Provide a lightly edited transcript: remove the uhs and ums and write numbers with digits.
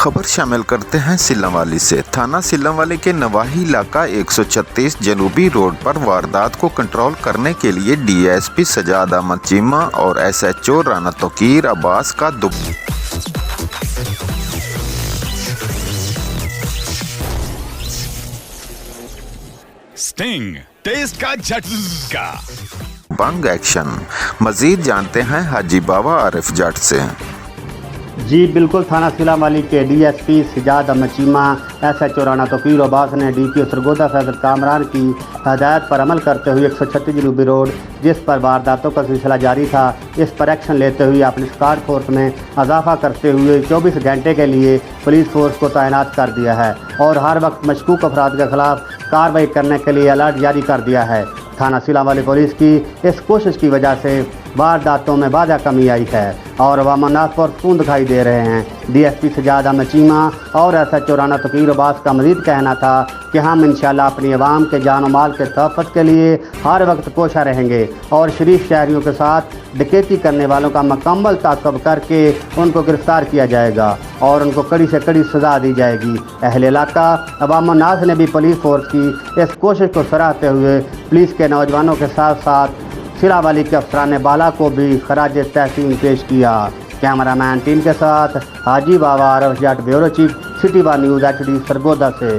खबर शामिल करते हैं सिल्लांवाली से। थाना सिल्लांवाली के नवाही इलाका 136 जनूबी रोड पर वारदात को कंट्रोल करने के लिए डीएसपी सजाद अहमद चीमा और एसएचओ राना तौकीर अब्बास का स्टिंग टेस्ट का झटका बंग एक्शन। मजीद जानते हैं हाजी बाबा आरिफ जट से। जी बिल्कुल, थाना सिल्लांवाली के डीएसपी सजाद अहमद चीमा, एसएचओ राना तौकीर अब्बास ने डीपीओ सरगोदा फैजल कामरान की हदायत पर अमल करते हुए 136 जनूबी रोड जिस पर वारदातों का सिलसिला जारी था, इस पर एक्शन लेते हुए अपनी स्क्वाड फोर्स में इजाफा करते हुए 24 घंटे के लिए पुलिस फोर्स को तैनात कर दिया है और हर वक्त मशकूक अफराद के खिलाफ कार्रवाई करने के लिए अलर्ट जारी कर दिया है। थाना सिल्लांवाली पुलिस की इस कोशिश की वजह से वारदातों में बाजा कमी आई है और अवाम नास पर सुकून दिखाई दे रहे हैं। डीएसपी सजाद अहमद चीमा और एसएचओ राना तौकीर अब्बास का मजीद कहना था कि हम इंशाल्लाह अपनी आवाम के जान और माल के तहफ़्फ़ुज़ के लिए हर वक्त कोशा रहेंगे और शरीफ शहरियों के साथ डकैती करने वालों का मुकम्मल ताक़ब करके उनको गिरफ्तार किया जाएगा और उनको कड़ी से कड़ी सज़ा दी जाएगी। अहले इलाका अवाम नास ने भी पुलिस फोर्स की इस कोशिश को सराहते हुए पुलिस के नौजवानों के साथ साथ सिल्लांवाली के अफसरान बाला को भी खराज तहसीन पेश किया। कैमरामैन टीम के साथ Haji Baba Arif Jat, bureau chief, City One News HD Sargodha से।